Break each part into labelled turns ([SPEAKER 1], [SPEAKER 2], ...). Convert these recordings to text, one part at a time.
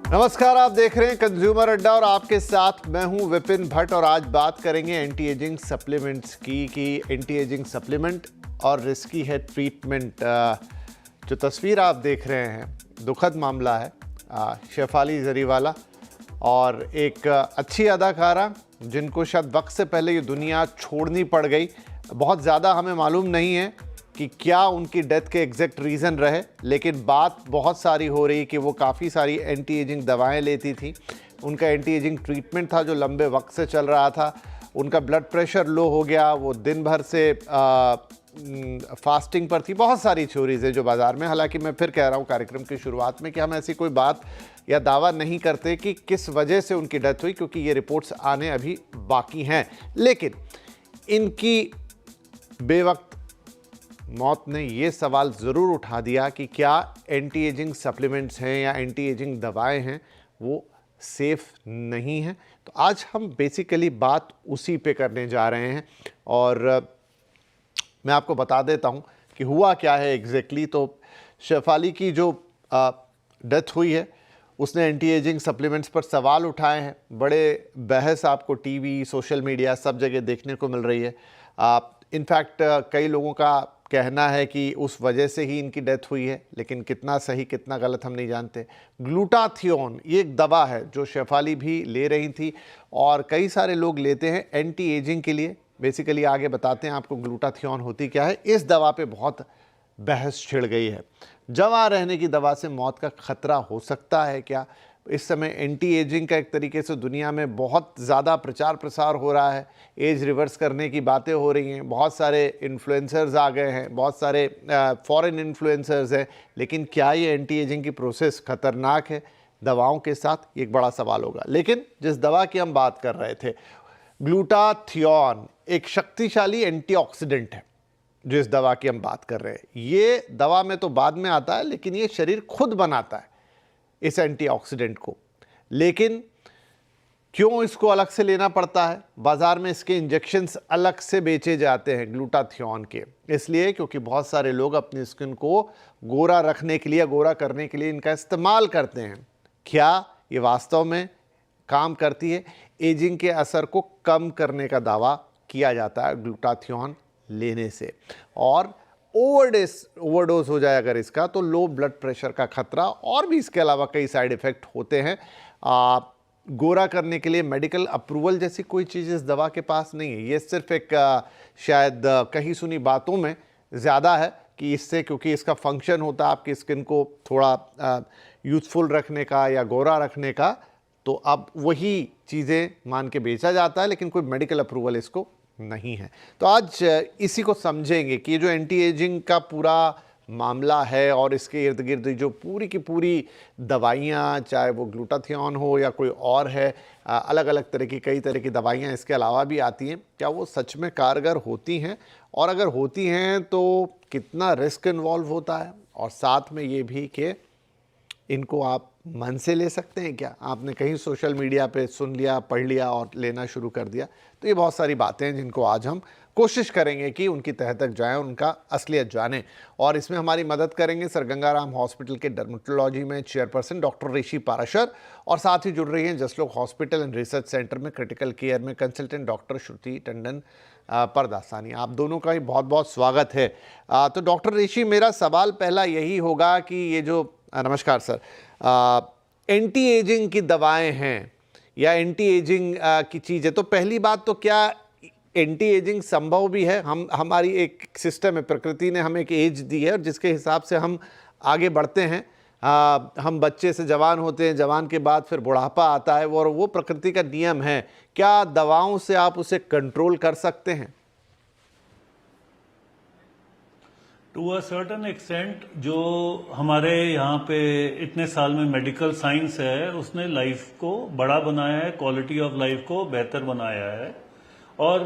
[SPEAKER 1] नमस्कार, आप देख रहे हैं कंज्यूमर अड्डा और आपके साथ मैं हूं विपिन भट्ट। और आज बात करेंगे एंटी एजिंग सप्लीमेंट्स की कि एंटी एजिंग सप्लीमेंट और रिस्की है ट्रीटमेंट। जो तस्वीर आप देख रहे हैं दुखद मामला है। शेफाली जरीवाला और एक अच्छी अदाकारा जिनको शायद वक्त से पहले ये दुनिया छोड़नी पड़ गई। बहुत ज़्यादा हमें मालूम नहीं है कि क्या उनकी डेथ के एग्जैक्ट रीज़न रहे, लेकिन बात बहुत सारी हो रही कि वो काफ़ी सारी एंटी एजिंग दवाएं लेती थी। उनका एंटी एजिंग ट्रीटमेंट था जो लंबे वक्त से चल रहा था। उनका ब्लड प्रेशर लो हो गया, वो दिन भर से फास्टिंग पर थी। बहुत सारी थ्योरीज है जो बाज़ार में। हालांकि मैं फिर कह रहा हूँ कार्यक्रम की शुरुआत में कि हम ऐसी कोई बात या दावा नहीं करते कि किस वजह से उनकी डेथ हुई, क्योंकि ये रिपोर्ट्स आने अभी बाकी हैं। लेकिन इनकी बेवक्त मौत ने ये सवाल ज़रूर उठा दिया कि क्या एंटी एजिंग सप्लीमेंट्स हैं या एंटी एजिंग दवाएं हैं वो सेफ़ नहीं हैं। तो आज हम बेसिकली बात उसी पे करने जा रहे हैं और मैं आपको बता देता हूं कि हुआ क्या है एग्जैक्टली। तो शेफाली की जो डेथ हुई है उसने एंटी एजिंग सप्लीमेंट्स पर सवाल उठाए हैं। बड़े बहस आपको टीवी, सोशल मीडिया सब जगह देखने को मिल रही है। इनफैक्ट कई लोगों का कहना है कि उस वजह से ही इनकी डेथ हुई है, लेकिन कितना सही कितना गलत हम नहीं जानते। ग्लूटाथियोन ये एक दवा है जो शेफाली भी ले रही थी और कई सारे लोग लेते हैं एंटी एजिंग के लिए। बेसिकली आगे बताते हैं आपको ग्लूटाथियोन होती क्या है। इस दवा पे बहुत बहस छिड़ गई है। जवां रहने की दवा से मौत का खतरा हो सकता है क्या? इस समय एंटी एजिंग का एक तरीके से दुनिया में बहुत ज़्यादा प्रचार प्रसार हो रहा है। एज रिवर्स करने की बातें हो रही हैं। बहुत सारे इन्फ्लुएंसर्स आ गए हैं, बहुत सारे फॉरेन इन्फ्लुएंसर्स हैं। लेकिन क्या ये एंटी एजिंग की प्रोसेस खतरनाक है दवाओं के साथ? ये एक बड़ा सवाल होगा। लेकिन जिस दवा की हम बात कर रहे थे, ग्लूटाथियोन एक शक्तिशाली एंटीऑक्सीडेंट है जो इस दवा की हम बात कर रहे हैं। ये दवा में तो बाद में आता है, लेकिन ये शरीर खुद बनाता है इस एंटीऑक्सीडेंट को। लेकिन क्यों इसको अलग से लेना पड़ता है? बाज़ार में इसके इंजेक्शन्स अलग से बेचे जाते हैं ग्लूटाथियोन के, इसलिए क्योंकि बहुत सारे लोग अपनी स्किन को गोरा रखने के लिए, गोरा करने के लिए इनका इस्तेमाल करते हैं। क्या ये वास्तव में काम करती है? एजिंग के असर को कम करने का दावा किया जाता है ग्लूटाथियोन लेने से। और ओवरडोज हो जाए अगर इसका, तो लो ब्लड प्रेशर का खतरा और भी इसके अलावा कई साइड इफ़ेक्ट होते हैं। गोरा करने के लिए मेडिकल अप्रूवल जैसी कोई चीज़ इस दवा के पास नहीं है। ये सिर्फ एक शायद कहीं सुनी बातों में ज़्यादा है कि इससे, क्योंकि इसका फंक्शन होता है आपकी स्किन को थोड़ा यूथफुल रखने का या गोरा रखने का, तो अब वही चीज़ें मान के बेचा जाता है, लेकिन कोई मेडिकल अप्रूवल इसको नहीं है। तो आज इसी को समझेंगे कि जो एंटी एजिंग का पूरा मामला है और इसके इर्द गिर्द जो पूरी की पूरी दवाइयाँ, चाहे वो ग्लूटाथियोन हो या कोई और है, अलग अलग तरह की कई तरह की दवाइयाँ इसके अलावा भी आती हैं, क्या वो सच में कारगर होती हैं? और अगर होती हैं तो कितना रिस्क इन्वॉल्व होता है? और साथ में ये भी कि इनको आप मन से ले सकते हैं क्या? आपने कहीं सोशल मीडिया पे सुन लिया, पढ़ लिया और लेना शुरू कर दिया? तो ये बहुत सारी बातें हैं जिनको आज हम कोशिश करेंगे कि उनकी तह तक जाएं, उनका असलियत जानें। और इसमें हमारी मदद करेंगे सर गंगाराम हॉस्पिटल के डर्मेटोलॉजी में चेयरपर्सन डॉक्टर ऋषि पाराशर, और साथ ही जुड़ रही हैं Jaslok hospital and research centre में क्रिटिकल केयर में कंसल्टेंट डॉक्टर श्रुति टंडन परदासानी। आप दोनों का ही बहुत बहुत स्वागत है। तो डॉक्टर ऋषि, मेरा सवाल पहला यही होगा कि ये जो नमस्कार सर, एंटी एजिंग की दवाएं हैं या एंटी एजिंग की चीज़ें, तो पहली बात तो क्या एंटी एजिंग संभव भी है? हमारी एक सिस्टम है, प्रकृति ने हमें एक एज दी है और जिसके हिसाब से हम आगे बढ़ते हैं। हम बच्चे से जवान होते हैं, जवान के बाद फिर बुढ़ापा आता है और वो प्रकृति का नियम है। क्या दवाओं से आप उसे कंट्रोल कर सकते हैं?
[SPEAKER 2] टू अ सर्टन एक्सटेंट जो हमारे यहाँ पे इतने साल में मेडिकल साइंस है उसने लाइफ को बड़ा बनाया है, क्वालिटी ऑफ लाइफ को बेहतर बनाया है। और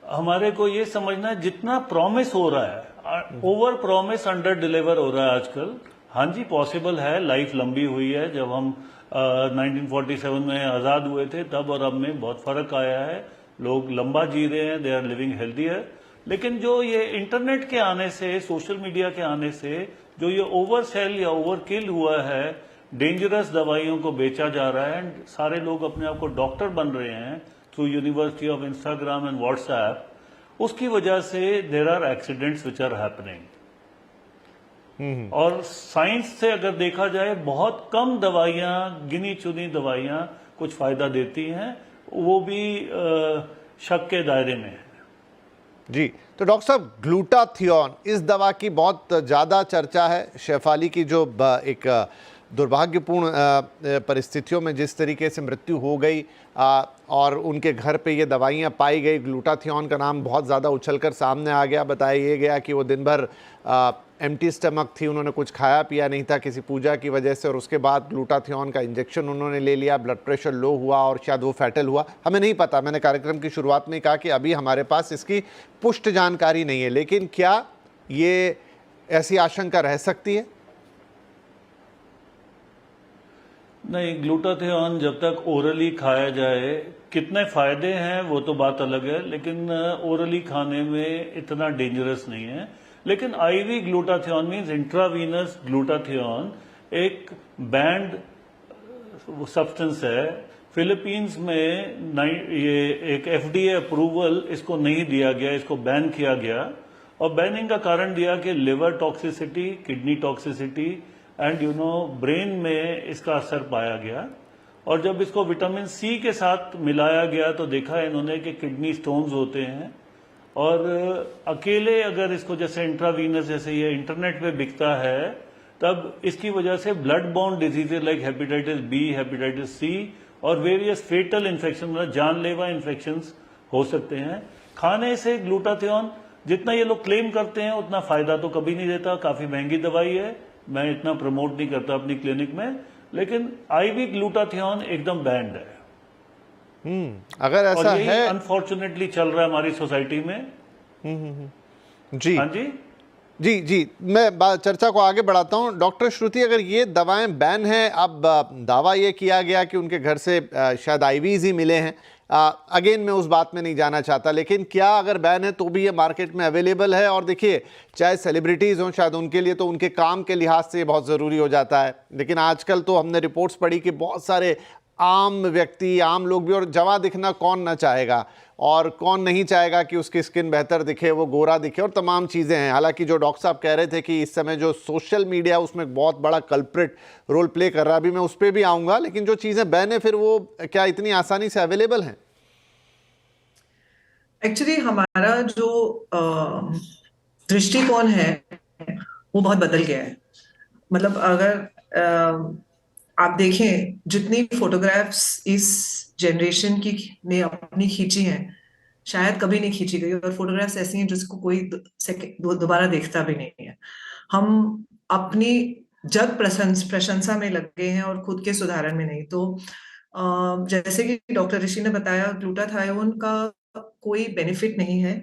[SPEAKER 2] हमारे को ये समझना है जितना प्रॉमिस हो रहा है, ओवर प्रॉमिस अंडर डिलीवर हो रहा है आजकल। हाँ जी, पॉसिबल है, लाइफ लंबी हुई है। जब हम 1947 में आज़ाद हुए थे तब और अब में बहुत फर्क आया है। लोग लंबा जी रहे हैं, दे आर लिविंग हेल्दियर। लेकिन जो ये इंटरनेट के आने से, सोशल मीडिया के आने से जो ये ओवर सेल या ओवर किल हुआ है, डेंजरस दवाइयों को बेचा जा रहा है एंड सारे लोग अपने आप को डॉक्टर बन रहे हैं through university of Instagram and WhatsApp. उसकी वजह से there are accidents which are happening. और साइंस से अगर देखा जाए बहुत कम दवाइयां, गिनी चुनी दवाइयां कुछ फायदा देती हैं, वो भी शक के दायरे में है।
[SPEAKER 1] जी, तो डॉक्टर साहब, ग्लूटाथियोन, इस दवा की बहुत ज़्यादा चर्चा है। शेफाली की जो एक दुर्भाग्यपूर्ण परिस्थितियों में जिस तरीके से मृत्यु हो गई और उनके घर पे ये दवाइयाँ पाई गई, ग्लूटाथियोन का नाम बहुत ज़्यादा उछलकर सामने आ गया। बताया ये गया कि वो दिन भर एम्प्टी स्टमक थी, उन्होंने कुछ खाया पिया नहीं था किसी पूजा की वजह से, और उसके बाद ग्लूटाथियोन का इंजेक्शन उन्होंने ले लिया, ब्लड प्रेशर लो हुआ और शायद वो फैटल हुआ। हमें नहीं पता, मैंने कार्यक्रम की शुरुआत में कहा कि अभी हमारे पास इसकी पुष्ट जानकारी नहीं है, लेकिन क्या ये ऐसी आशंका रह सकती है?
[SPEAKER 2] नहीं, ग्लूटाथियोन जब तक ओरली खाया जाए, कितने फायदे हैं वो तो बात अलग है, लेकिन ओरली खाने में इतना डेंजरस नहीं है। लेकिन IV glutathione means intravenous glutathione एक बैंड सब्सटेंस है। फिलीपींस में ये एक एफडीए अप्रूवल इसको नहीं दिया गया, इसको बैन किया गया, और बैनिंग का कारण दिया कि liver toxicity, kidney toxicity and brain में इसका असर पाया गया। और जब इसको विटामिन सी के साथ मिलाया गया तो देखा इन्होंने कि किडनी स्टोन्स होते हैं। और अकेले अगर इसको जैसे इंट्रावीनस, जैसे ये इंटरनेट पे बिकता है, तब इसकी वजह से blood borne diseases like hepatitis B, hepatitis C और वेरियस फेटल इन्फेक्शन, मतलब जानलेवा इन्फेक्शंस हो सकते हैं। खाने से ग्लूटाथियोन जितना ये लोग क्लेम करते हैं उतना फायदा तो कभी नहीं देता। काफी महंगी दवाई है, मैं इतना प्रमोट नहीं करता अपनी क्लिनिक में, लेकिन आईवी ग्लूटाथियोन एकदम बैंड है।
[SPEAKER 1] अगर ऐसा है,
[SPEAKER 2] अनफॉर्चुनेटली चल रहा है हमारी सोसाइटी में।
[SPEAKER 1] जी
[SPEAKER 2] हाँ जी
[SPEAKER 1] जी जी, मैं चर्चा को आगे बढ़ाता हूं। डॉक्टर श्रुति, अगर ये दवाएं बैन हैं, अब दावा ये किया गया कि उनके घर से शायद आईवीज ही मिले हैं। अगेन मैं उस बात में नहीं जाना चाहता, लेकिन क्या अगर बैन है तो भी ये मार्केट में अवेलेबल है? और देखिए, चाहे सेलिब्रिटीज़ हों, शायद उनके लिए तो उनके काम के लिहाज से ये बहुत ज़रूरी हो जाता है, लेकिन आजकल तो हमने रिपोर्ट्स पढ़ी कि बहुत सारे आम व्यक्ति, आम लोग भी, और जवां दिखना कौन ना चाहेगा, और कौन नहीं चाहेगा कि उसकी स्किन बेहतर दिखे, वो गोरा दिखे, और तमाम चीज़ें हैं। हालांकि जो डॉक्टर साहब कह रहे थे कि इस समय जो सोशल मीडिया उसमें एक बहुत बड़ा कल्प्रिट रोल प्ले कर रहा है, अभी मैं उस पर भी आऊँगा, लेकिन जो चीज़ें बैन है फिर वो क्या इतनी आसानी से अवेलेबल हैं?
[SPEAKER 3] एक्चुअली हमारा जो दृष्टिकोण है वो बहुत बदल गया है। मतलब अगर आप देखें, जितनी फोटोग्राफ्स इस जनरेशन की ने अपनी खींची हैं, शायद कभी नहीं खींची गई, और फोटोग्राफ्स ऐसी हैं जिसको कोई दोबारा देखता भी नहीं है। हम अपनी जग प्रशंसा में लग गए हैं और खुद के सुधारण में नहीं। तो जैसे कि डॉक्टर ऋषि ने बताया, ग्लूटाथायोन का कोई बेनिफिट नहीं है।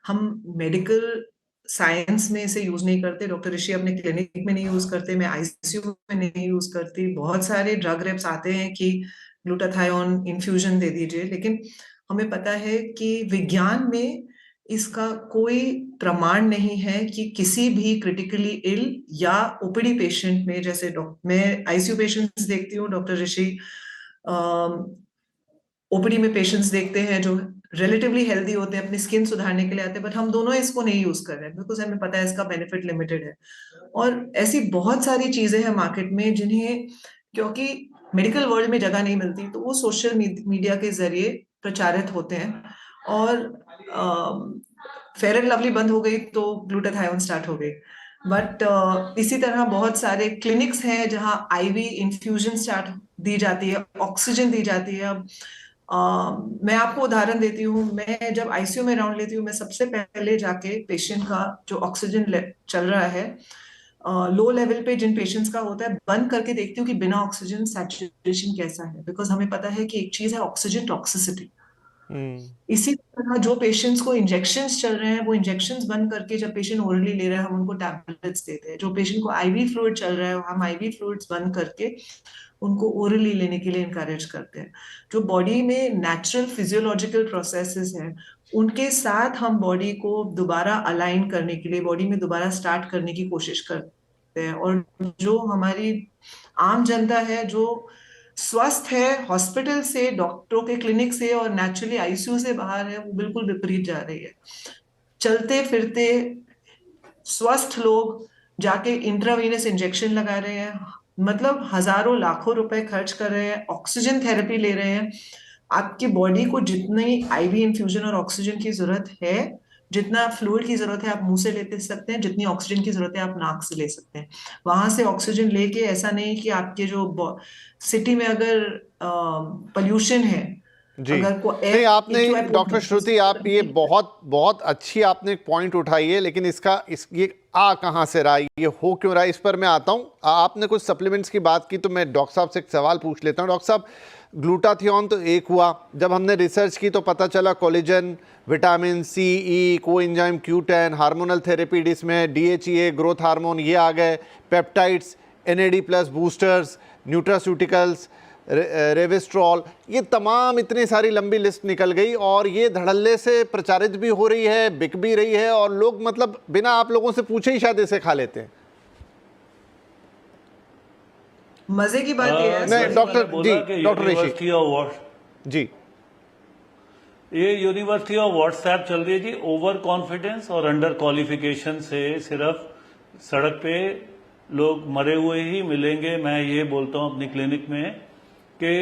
[SPEAKER 3] हम मेडिकल साइंस में इसे यूज नहीं करते, डॉक्टर ऋषि अपने क्लिनिक में नहीं यूज करते, मैं आईसीयू में नहीं यूज करती। बहुत सारे ड्रग रेप्स आते हैं कि ग्लूटाथायोन इन्फ्यूजन दे दीजिए, लेकिन हमें पता है कि विज्ञान में इसका कोई प्रमाण नहीं है कि किसी भी क्रिटिकली इल या ओपीडी पेशेंट में, जैसे मैं आईसीयू पेशेंट्स देखती हूँ, डॉक्टर ऋषि ओपीडी में पेशेंट्स देखते हैं जो रिलेटिवली हेल्दी होते हैं, अपनी स्किन सुधारने के लिए आते हैं, बट हम दोनों इसको नहीं यूज कर रहे हैं बिकॉज हमें पता है इसका बेनिफिट लिमिटेड है। और ऐसी बहुत सारी चीजें हैं मार्केट में जिन्हें, क्योंकि मेडिकल वर्ल्ड में जगह नहीं मिलती, तो वो सोशल मीडिया के जरिए प्रचारित होते हैं। और फेयर एंड लवली बंद हो गई तो ग्लूटाथायोन स्टार्ट हो गई। बट इसी तरह बहुत सारे क्लिनिक्स हैं जहां आईवी इन्फ्यूजन स्टार्ट दी जाती है, ऑक्सीजन दी जाती है। अब मैं आपको उदाहरण देती हूँ, मैं जब आईसीयू में राउंड लेती हूँ, मैं सबसे पहले जाके पेशेंट का जो ऑक्सीजन चल रहा है लो लेवल पे जिन पेशेंट्स का होता है, बंद करके देखती हूँ कि बिना ऑक्सीजन सैचुरेशन कैसा है, बिकॉज हमें पता है कि एक चीज है ऑक्सीजन टॉक्सिसिटी। इसी तरह जो पेशेंट्स को इंजेक्शंस चल रहे हैं, वो इंजेक्शंस बंद करके जब पेशेंट ओरली ले रहा है, हम उनको टैबलेट्स देते हैं। जो पेशेंट को आईवी फ्लूइड चल रहा है, हम आईवी फ्लूइड्स बंद करके उनको ओरली लेने के लिए इनकरेज करते हैं। जो बॉडी में नेचुरल फिजियोलॉजिकल प्रोसेसेस हैं, उनके साथ हम बॉडी को दोबारा अलाइन करने के लिए, बॉडी में दोबारा स्टार्ट करने की कोशिश करते सकते हैं। और जो हमारी आम जनता है जो स्वस्थ है, हॉस्पिटल से, डॉक्टरों के क्लिनिक से और नेचुरली आईसीयू से बाहर है, वो बिल्कुल विपरीत जा रही है। चलते फिरते स्वस्थ लोग जाके इंट्रावीनस इंजेक्शन लगा रहे हैं, मतलब हजारों लाखों रुपए खर्च कर रहे हैं, ऑक्सीजन थेरेपी ले रहे हैं। आपकी बॉडी को जितनी आईवी इंफ्यूजन और ऑक्सीजन की जरूरत है, जितना फ्लूइड की जरूरत है आप मुंह से लेते सकते हैं, जितनी ऑक्सीजन की जरूरत है आप नाक से ले सकते हैं। वहां से ऑक्सीजन लेके, ऐसा नहीं कि आपके जो सिटी में अगर पोल्यूशन है,
[SPEAKER 1] जी
[SPEAKER 3] अगर को
[SPEAKER 1] नहीं,
[SPEAKER 3] एयर
[SPEAKER 1] आपने
[SPEAKER 3] एक्यूआई
[SPEAKER 1] डॉक्टर श्रुति, आप ये बहुत बहुत अच्छी आपने एक पॉइंट उठाई है, लेकिन ये आ कहाँ से रहा है, ये हो क्यों रहा है, इस पर मैं आता हूँ। आपने कुछ सप्लीमेंट्स की बात की तो मैं डॉक्टर साहब से एक सवाल पूछ लेता हूँ। डॉक्टर साहब, ग्लूटाथियोन तो एक हुआ, जब हमने रिसर्च की तो पता चला कोलेजन, विटामिन सी, ई, कोएंजाइम Q10, हार्मोनल थेरेपी जिसमें DHEA, ग्रोथ हार्मोन, ये आ गए, पेप्टाइड्स, NAD+ बूस्टर्स, न्यूट्रास्यूटिकल्स, रेविस्ट्रॉल, ये तमाम इतनी सारी लंबी लिस्ट निकल गई और ये धड़ल्ले से प्रचारित भी हो रही है, बिक भी रही है और लोग मतलब बिना आप लोगों से पूछे ही शायद इसे खा लेते हैं।
[SPEAKER 3] मजे की बात यह है
[SPEAKER 1] नहीं doctor ji, doctor Rishi
[SPEAKER 2] university of
[SPEAKER 1] ji,
[SPEAKER 2] ये यूनिवर्सिटी ऑफ व्हाट्सएप चल रही है जी। ओवर कॉन्फिडेंस और अंडर क्वालिफिकेशन से सिर्फ सड़क पे लोग मरे हुए ही मिलेंगे। मैं ये बोलता हूं अपनी क्लिनिक में कि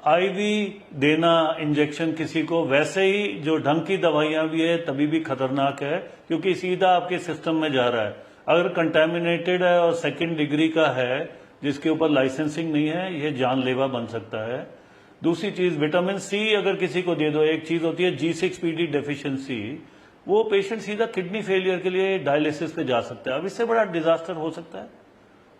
[SPEAKER 2] आईवी देना इंजेक्शन किसी को, वैसे ही जो ढंग की दवाइयां भी है तभी भी खतरनाक है, क्योंकि सीधा आपके सिस्टम में जा रहा है। अगर कंटेमिनेटेड है और सेकंड डिग्री का है जिसके ऊपर लाइसेंसिंग नहीं है, यह जानलेवा बन सकता है। दूसरी चीज, विटामिन सी अगर किसी को दे दो, एक चीज होती है G6PD डेफिशिएंसी, वो पेशेंट सीधा किडनी फेलियर के लिए डायलिसिस पे जा सकता है। अब इससे बड़ा डिजास्टर हो सकता है।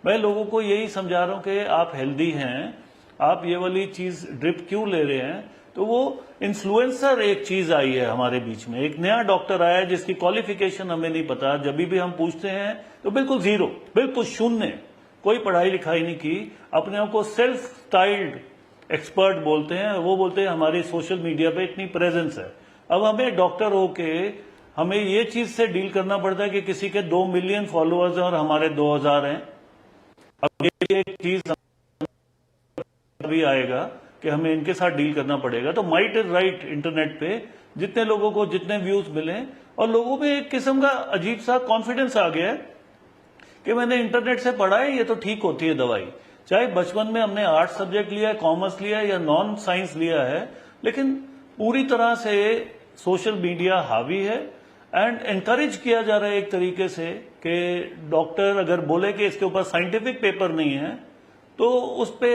[SPEAKER 2] मैं लोगों को यही समझा रहा हूं कि आप हेल्दी हैं, आप ये वाली चीज ड्रिप क्यों ले रहे हैं। तो वो इन्फ्लुएंसर एक चीज आई है हमारे बीच में, एक नया डॉक्टर आया है जिसकी क्वालिफिकेशन हमें नहीं पता। जब भी हम पूछते हैं तो बिल्कुल जीरो, बिल्कुल शून्य, कोई पढ़ाई लिखाई नहीं की, अपने आप को सेल्फ स्टाइल्ड एक्सपर्ट बोलते हैं। वो बोलते हैं हमारी सोशल मीडिया पे इतनी प्रेजेंस है। अब हमें डॉक्टर होके हमें ये चीज से डील करना पड़ता है कि किसी के 2 मिलियन फॉलोअर्स हैं और हमारे 2000 हैं। अब ये एक चीज अभी आएगा कि हमें इनके साथ डील करना पड़ेगा। तो माइट इज राइट, इंटरनेट पे जितने लोगों को जितने व्यूज मिले, और लोगों में एक किस्म का अजीब सा कॉन्फिडेंस आ गया है कि मैंने इंटरनेट से पढ़ा है, ये तो ठीक होती है दवाई। चाहे बचपन में हमने आर्ट्स सब्जेक्ट लिया है, कॉमर्स लिया है या नॉन साइंस लिया है, लेकिन पूरी तरह से सोशल मीडिया हावी है एंड एनकरेज किया जा रहा है एक तरीके से कि डॉक्टर अगर बोले कि इसके ऊपर साइंटिफिक पेपर नहीं है तो उस पे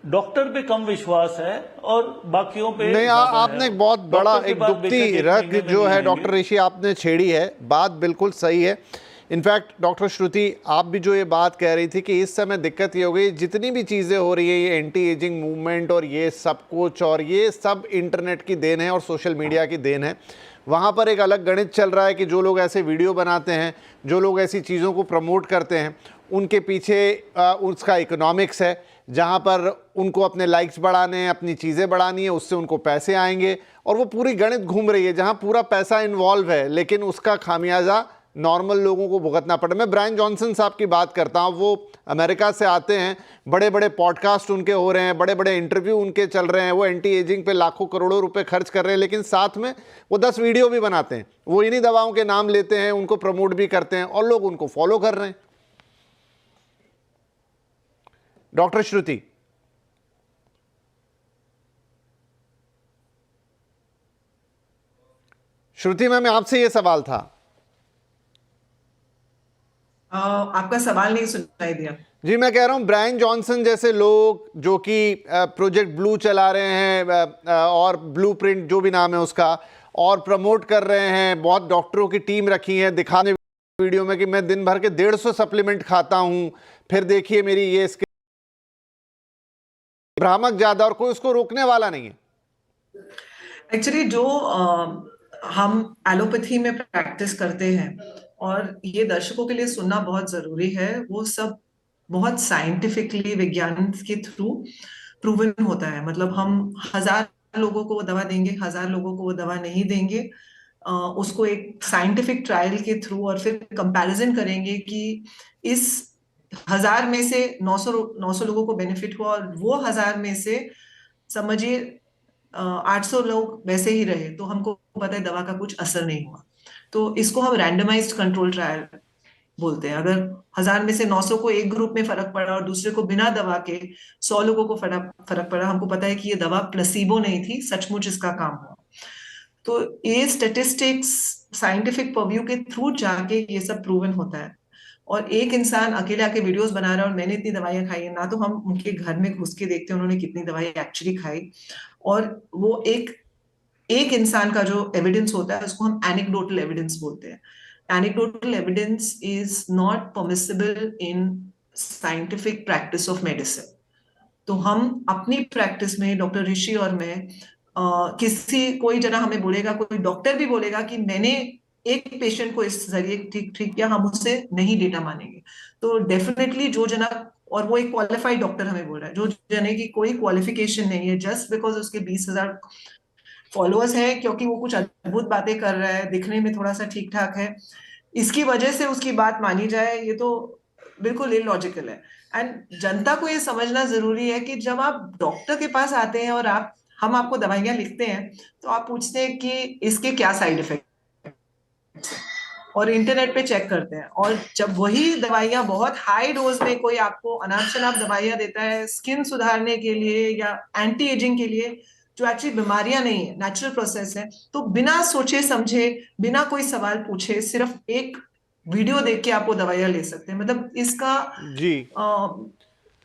[SPEAKER 2] डॉक्टर पे कम विश्वास है और बाकियों पे
[SPEAKER 1] नहीं। आपने एक बहुत बड़ा एक दुखती रग जो है डॉक्टर ऋषि आपने छेड़ी है, बात बिल्कुल सही है। इनफैक्ट डॉक्टर श्रुति, आप भी जो ये बात कह रही थी कि इस समय दिक्कत ये हो गई, जितनी भी चीज़ें हो रही है, ये एंटी एजिंग मूवमेंट और ये सब कुछ, और ये सब इंटरनेट की देन है और सोशल मीडिया की देन है। वहाँ पर एक अलग गणित चल रहा है कि जो लोग ऐसे वीडियो बनाते हैं, जो लोग ऐसी चीज़ों को प्रमोट करते हैं, उनके पीछे उसका इकोनॉमिक्स है, जहाँ पर उनको अपने लाइक्स बढ़ाने हैं, अपनी चीज़ें बढ़ानी है, उससे उनको पैसे आएंगे, और वो पूरी गणित घूम रही है जहाँ पूरा पैसा इन्वॉल्व है, लेकिन उसका खामियाजा नॉर्मल लोगों को भुगतना पड़ा। मैं ब्रायन जॉनसन साहब की बात करता हूँ, वो अमेरिका से आते हैं, बड़े बड़े पॉडकास्ट उनके हो रहे हैं, बड़े बड़े इंटरव्यू उनके चल रहे हैं, वो एंटी एजिंग पे लाखों करोड़ों रुपए खर्च कर रहे हैं, लेकिन साथ में वो 10 वीडियो भी बनाते हैं, वो इन्हीं दवाओं के नाम लेते हैं, उनको प्रमोट भी करते हैं और लोग उनको फॉलो कर रहे हैं। डॉक्टर श्रुति, श्रुति मैम, आपसे ये सवाल था।
[SPEAKER 3] आपका सवाल नहीं सुनाई दिया।
[SPEAKER 1] जी, मैं कह रहा हूं ब्रायन जॉनसन जैसे लोग जो कि प्रोजेक्ट ब्लू चला रहे हैं और ब्लूप्रिंट जो भी नाम है उसका, और प्रमोट कर रहे हैं, बहुत डॉक्टरों की टीम रखी है दिखाने वीडियो में कि मैं दिन भर के 150 सप्लीमेंट खाता हूं, फिर देखिए मेरी ये इसके भ्रामक ज्यादा, और कोई उसको रोकने वाला नहीं है।
[SPEAKER 3] एक्चुअली जो हम एलोपैथी में प्रैक्टिस करते हैं, और ये दर्शकों के लिए सुनना बहुत जरूरी है, वो सब बहुत साइंटिफिकली विज्ञान के थ्रू प्रूवन होता है। मतलब हम 1000 लोगों को वो दवा देंगे, 1000 लोगों को वो दवा नहीं देंगे। उसको एक साइंटिफिक ट्रायल के थ्रू और फिर कंपैरिजन करेंगे कि इस 1000 में से 900 लोगों को बेनिफिट हुआ और वो 1000 में से समझिए 800 लोग वैसे ही रहे, तो हमको पता है दवा का कुछ असर नहीं हुआ। तो इसको हम रैंडमाइज्ड कंट्रोल ट्रायल बोलते हैं। अगर 1000 में से 900 को एक ग्रुप में फर्क पड़ा और दूसरे को बिना दवा के 100 लोगों को फर्क पड़ा, हमको पता है कि ये दवा प्लेसिबो नहीं थी, सचमुच इसका काम हुआ। तो ये स्टेटिस्टिक्स साइंटिफिक परव्यू के थ्रू जाके ये सब प्रूवन होता है। और एक इंसान अकेले आके वीडियोस बना रहा है और मैंने इतनी दवाइयां खाई है, ना तो हम उनके घर में घुस के देखते हैं उन्होंने कितनी दवाई एक्चुअली खाई, और वो एक इंसान का जो एविडेंस होता है उसको हम एनेक्डोटल एविडेंस बोलते हैं। Anecdotal evidence is not permissible in scientific practice of medicine. तो हम अपनी प्रैक्टिस में, डॉक्टर ऋषि और मैं, कोई जना हमें बोलेगा, कोई डॉक्टर भी बोलेगा कि मैंने एक पेशेंट को इस जरिए ठीक ठीक किया, हम उससे नहीं डेटा मानेंगे। तो डेफिनेटली जो जना, और वो एक क्वालिफाइड डॉक्टर हमें बोल रहा है, जो जने की कोई क्वालिफिकेशन नहीं है, जस्ट बिकॉज उसके 20,000 फॉलोअर्स है, क्योंकि वो कुछ अद्भुत बातें कर रहा है, दिखने में थोड़ा सा ठीक ठाक है, इसकी वजह से उसकी बात मानी जाए, ये तो बिल्कुल इलॉजिकल है। एंड जनता को ये समझना जरूरी है कि जब आप डॉक्टर के पास आते हैं और हम आपको दवाइयां लिखते हैं, तो आप पूछते हैं कि इसके क्या साइड इफेक्ट, और इंटरनेट पे चेक करते हैं। और जब वही दवाइयां बहुत हाई डोज में कोई आपको अनाप शनाप दवाइयां देता है स्किन सुधारने के लिए या एंटी एजिंग के लिए, जो एक्चुअली बीमारियां नहीं है, नेचुरल प्रोसेस है, तो बिना सोचे समझे, बिना कोई सवाल पूछे, सिर्फ एक वीडियो देख के आप वो दवाइयां ले सकते हैं। मतलब इसका
[SPEAKER 1] जी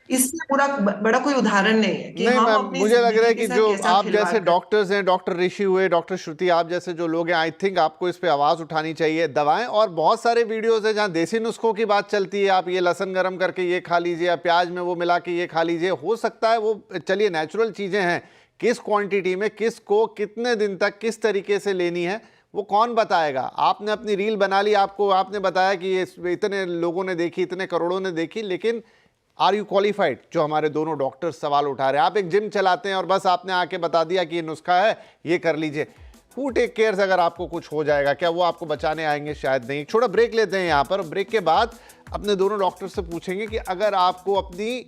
[SPEAKER 3] इससे पूरा बड़ा कोई उदाहरण नहीं है कि
[SPEAKER 1] नहीं
[SPEAKER 3] हम
[SPEAKER 1] मैम,
[SPEAKER 3] अपनी
[SPEAKER 1] मुझे लग रहा है
[SPEAKER 3] जिंदगी
[SPEAKER 1] कि
[SPEAKER 3] के साथ
[SPEAKER 1] जो
[SPEAKER 3] कैसा
[SPEAKER 1] आप
[SPEAKER 3] खिलवाड़
[SPEAKER 1] जैसे
[SPEAKER 3] कर।
[SPEAKER 1] डॉक्टर्स हैं, डॉक्टर ऋषि हुए, डॉक्टर श्रुति, आप जैसे जो लोग हैं, आई थिंक आपको इस पे आवाज़ उठानी चाहिए। दवाएं और बहुत सारे वीडियोस हैं जहां देसी नुस्खों की बात चलती है, आप ये लहसुन गर्म करके ये खा लीजिए या प्याज में वो मिला के ये खा लीजिए। हो सकता है वो, चलिए नेचुरल चीज़ें हैं, किस क्वांटिटी में, किसको कितने दिन तक किस तरीके से लेनी है वो कौन बताएगा। आपने अपनी रील बना ली, आपने बताया कि ये इतने लोगों ने देखी, इतने करोड़ों ने देखी, लेकिन आर यू क्वालिफाइड? जो हमारे दोनों डॉक्टर सवाल उठा रहे हैं। आप एक जिम चलाते हैं और बस आपने आके बता दिया कि ये नुस्खा है, ये कर लीजिए। हु टेक केयर्स अगर आपको कुछ हो जाएगा, क्या वो आपको बचाने आएंगे? शायद नहीं। एक छोटा ब्रेक लेते हैं यहाँ पर, ब्रेक के बाद अपने दोनों डॉक्टर से पूछेंगे कि अगर आपको अपनी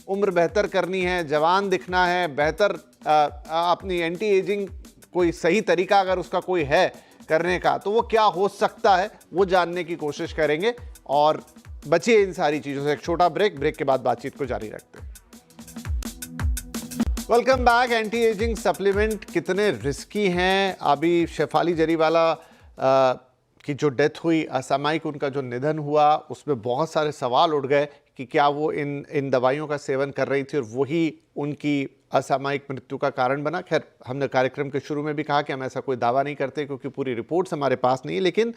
[SPEAKER 1] उम्र बेहतर करनी है, जवान दिखना है, बेहतर अपनी एंटी एजिंग कोई सही तरीका अगर उसका कोई है करने का, तो वो क्या हो सकता है, वो जानने की कोशिश करेंगे। और बचिए इन सारी चीज़ों से। एक छोटा ब्रेक के बाद बातचीत को जारी रखते हैं। Welcome back. Anti ageing supplement कितने रिस्की हैं? अभी शेफाली जरीवाला की जो डेथ हुई, असामयिक उनका जो निधन हुआ, उसमें बहुत सारे सवाल उठ गए कि क्या वो इन दवाइयों का सेवन कर रही थी और वही उनकी असामयिक मृत्यु का कारण बना। खैर, हमने कार्यक्रम के शुरू में भी कहा कि हम ऐसा कोई दावा नहीं करते क्योंकि पूरी रिपोर्ट्स हमारे पास नहीं है, लेकिन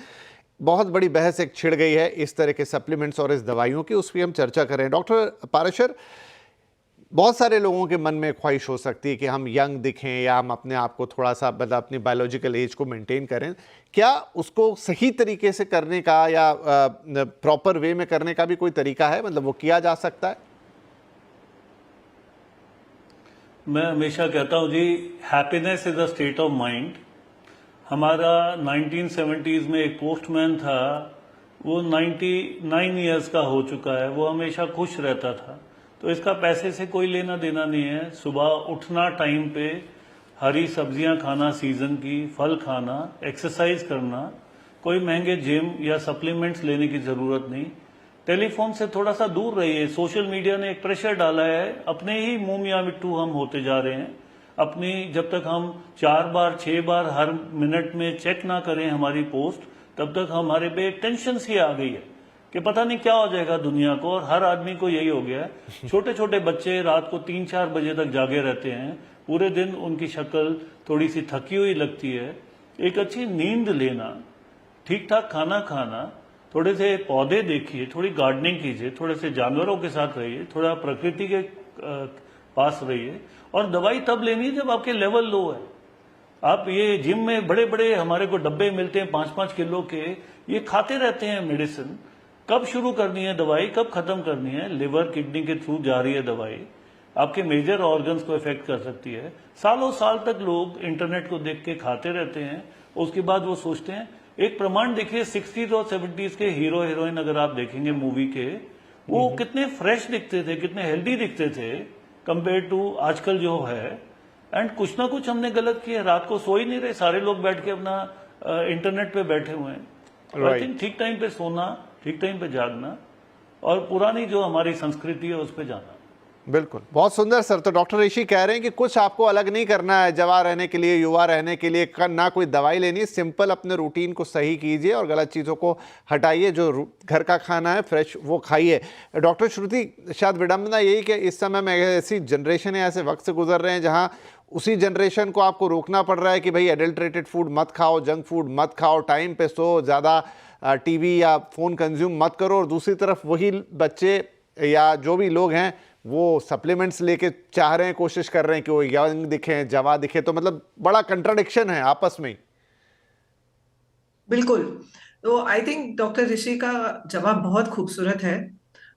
[SPEAKER 1] बहुत बड़ी बहस एक छिड़ गई है इस तरह के सप्लीमेंट्स और इस दवाइयों की, उस पर हम चर्चा करें। डॉक्टर पाराशर, बहुत सारे लोगों के मन में ख्वाहिश हो सकती है कि हम यंग दिखें या हम अपने आप को थोड़ा सा, मतलब अपनी बायोलॉजिकल एज को मेंटेन करें। क्या उसको सही तरीके से करने का या प्रॉपर वे में करने का भी कोई तरीका है? मतलब वो किया जा सकता है?
[SPEAKER 2] मैं हमेशा कहता हूँ जी, happiness is a state of mind. हमारा 1970s में एक पोस्टमैन था, वो 99 इयर्स का हो चुका है, वो हमेशा खुश रहता था। तो इसका पैसे से कोई लेना देना नहीं है। सुबह उठना टाइम पे, हरी सब्जियां खाना सीजन की, फल खाना, एक्सरसाइज करना, कोई महंगे जिम या सप्लीमेंट्स लेने की जरूरत नहीं। टेलीफोन से थोड़ा सा दूर रहिए। सोशल मीडिया ने एक प्रेशर डाला है, अपने ही मुंह मियां मिट्टू हम होते जा रहे हैं। अपनी, जब तक हम 4 बार 6 बार हर मिनट में चेक ना करें हमारी पोस्ट, तब तक हमारे पे टेंशन सी आ गई है कि पता नहीं क्या हो जाएगा दुनिया को। और हर आदमी को यही हो गया है। छोटे छोटे बच्चे रात को 3-4 बजे तक जागे रहते हैं, पूरे दिन उनकी शक्ल थोड़ी सी थकी हुई लगती है। एक अच्छी नींद लेना, ठीक ठाक खाना खाना, थोड़े से पौधे देखिए, थोड़ी गार्डनिंग कीजिए, थोड़े से जानवरों के साथ रहिए, थोड़ा प्रकृति के पास रहिए। और दवाई तब लेनी है जब आपके लेवल लो है। आप ये जिम में बड़े बड़े हमारे को डब्बे मिलते हैं 5-5 किलो के, ये खाते रहते हैं मेडिसिन। कब शुरू करनी है दवाई, कब खत्म करनी है? लिवर किडनी के थ्रू जा रही है दवाई, आपके मेजर ऑर्गन्स को इफेक्ट कर सकती है। सालों साल तक लोग इंटरनेट को देख के खाते रहते हैं, उसके बाद वो सोचते हैं। एक प्रमाण देखिए 60s और 70s के हीरो हीरोइन अगर आप देखेंगे मूवी के, वो कितने फ्रेश दिखते थे, कितने हेल्दी दिखते थे कंपेयर टू आजकल जो है। एंड कुछ ना कुछ हमने गलत किया, रात को सो ही नहीं रहे, सारे लोग बैठ के अपना इंटरनेट पे बैठे हुए हैं। आई थिंक ठीक टाइम पे सोना, ठीक टाइम पे जागना और पुरानी जो हमारी संस्कृति है उस पर जाना।
[SPEAKER 1] बिल्कुल, बहुत सुंदर सर। तो डॉक्टर ऋषि कह रहे हैं कि कुछ आपको अलग नहीं करना है जवान रहने के लिए, युवा रहने के लिए, ना कोई दवाई लेनी है, सिंपल अपने रूटीन को सही कीजिए और गलत चीज़ों को हटाइए। जो घर का खाना है फ्रेश वो खाइए। डॉक्टर श्रुति, शायद विडंबना यही कि इस समय में ऐसी जनरेशन है, ऐसे वक्त से गुजर रहे हैं जहाँ उसी जनरेशन को आपको रोकना पड़ रहा है कि भाई एडल्ट्रेटेड फूड मत खाओ, जंक फूड मत खाओ, टाइम पे सो, ज़्यादा टीवी या फ़ोन कंज्यूम मत करो, और दूसरी तरफ वही बच्चे या जो भी लोग हैं वो सप्लीमेंट्स लेके चाह रहे हैं, कोशिश कर रहे हैं कि वो यंग दिखें, जवा दिखे। तो मतलब बड़ा कंट्राडिक्शन है आपस में ही।
[SPEAKER 3] बिल्कुल। तो आई थिंक डॉक्टर ऋषि का जवाब बहुत खूबसूरत है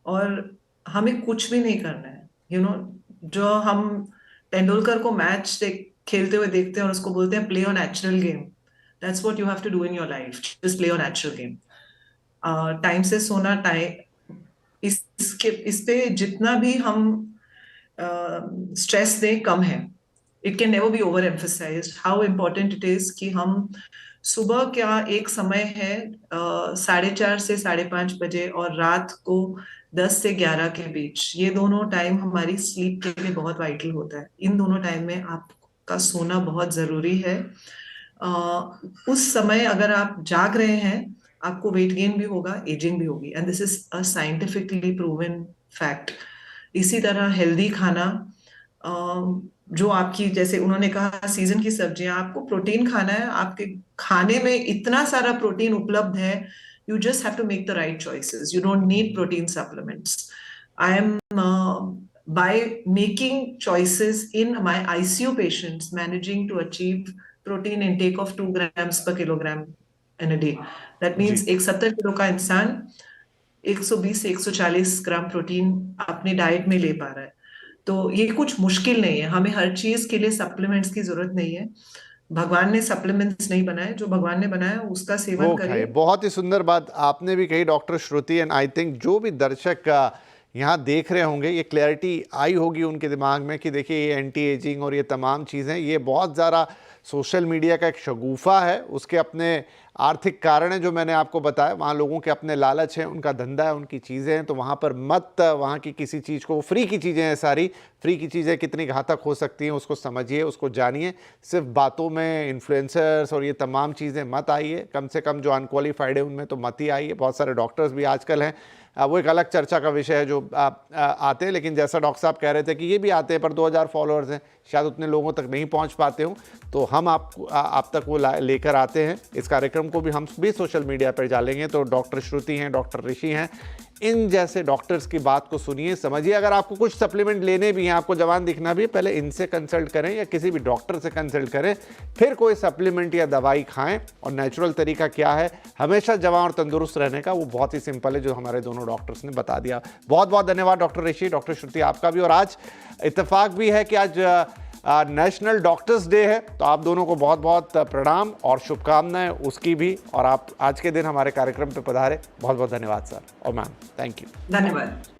[SPEAKER 3] और हमें कुछ भी नहीं करना है। जो हम तेंदुलकर को मैच खेलते हुए देखते हैं और उसको बोलते हैं play on natural game, that's what you have to do in your life, just play on natural game. Time से सोना, इस पे जितना भी हम स्ट्रेस दें कम है। It can never be over emphasised how important it is कि हम सुबह क्या एक समय है 4:30 से 5:30 बजे और रात को 10 से 11 के बीच, ये दोनों टाइम हमारी स्लीप के लिए बहुत वाइटल होता है। इन दोनों टाइम में आपका सोना बहुत जरूरी है। उस समय अगर आप जाग रहे हैं, आपको वेट गेन भी होगा, एजिंग भी होगी, and this is a scientifically proven fact. इसी तरह हेल्दी खाना, जो आपकी, जैसे उन्होंने कहा सीजन की सब्जियां, आपको प्रोटीन खाना है, आपके खाने में इतना सारा प्रोटीन उपलब्ध है, you just have to make the right choices. You don't need protein supplements. I am by making choices in my ICU patients managing to achieve protein intake of 2 grams per kilogram in a day. That means एक 70 kilo का इंसान 120 से 140 gram protein अपने diet में ले पा रहा है। तो ये कुछ मुश्किल नहीं है, हमें हर चीज के लिए सप्लीमेंट्स की जरूरत नहीं है। भगवान ने सप्लीमेंट्स नहीं बनाए, जो भगवान ने बनाया उसका सेवन करिए।
[SPEAKER 1] बहुत ही सुंदर बात आपने भी कही doctor Shruti. And I think जो भी दर्शक यहाँ देख रहे होंगे, ये क्लैरिटी आई होगी उनके दिमाग में कि देखिए ये एंटी एजिंग और ये तमाम चीज़ें, ये बहुत ज़्यादा सोशल मीडिया का एक शगुफा है। उसके अपने आर्थिक कारण हैं जो मैंने आपको बताया, वहाँ लोगों के अपने लालच हैं, उनका धंधा है, उनकी चीज़ें हैं। तो वहाँ पर मत, वहाँ की किसी चीज़ को, फ्री की चीज़ें हैं सारी, फ्री की चीज़ें कितनी घातक हो सकती हैं उसको समझिए, उसको जानिए। सिर्फ बातों में इन्फ्लुएंसर्स और ये तमाम चीज़ें मत आइए, कम से कम जो अनक्वालिफाइड है उनमें तो मत ही आइए। बहुत सारे डॉक्टर्स भी आजकल हैं, वो एक अलग चर्चा का विषय है जो आते हैं, लेकिन जैसा डॉक्टर साहब कह रहे थे कि ये भी आते हैं पर 2000 फॉलोअर्स हैं, शायद उतने लोगों तक नहीं पहुंच पाते हूं। तो हम आप तक वो लेकर आते हैं। इस कार्यक्रम को भी हम भी सोशल मीडिया पर डालेंगे। तो डॉक्टर श्रुति हैं, डॉक्टर ऋषि हैं, इन जैसे डॉक्टर्स की बात को सुनिए, समझिए। अगर आपको कुछ सप्लीमेंट लेने भी हैं, आपको जवान दिखना भी, पहले इनसे कंसल्ट करें या किसी भी डॉक्टर से कंसल्ट करें, फिर कोई सप्लीमेंट या दवाई खाएं। और नेचुरल तरीका क्या है हमेशा जवान और तंदुरुस्त रहने का, वो बहुत ही सिंपल है, जो हमारे दोनों डॉक्टर्स ने बता दिया। बहुत बहुत धन्यवाद डॉक्टर ऋषि, डॉक्टर श्रुति, आपका भी। और आज इत्तेफाक भी है कि आज नेशनल डॉक्टर्स डे है, तो आप दोनों को बहुत बहुत प्रणाम और शुभकामनाएं उसकी भी। और आप आज के दिन हमारे कार्यक्रम पे पधारे, बहुत बहुत धन्यवाद सर और मैम, थैंक यू।
[SPEAKER 3] धन्यवाद।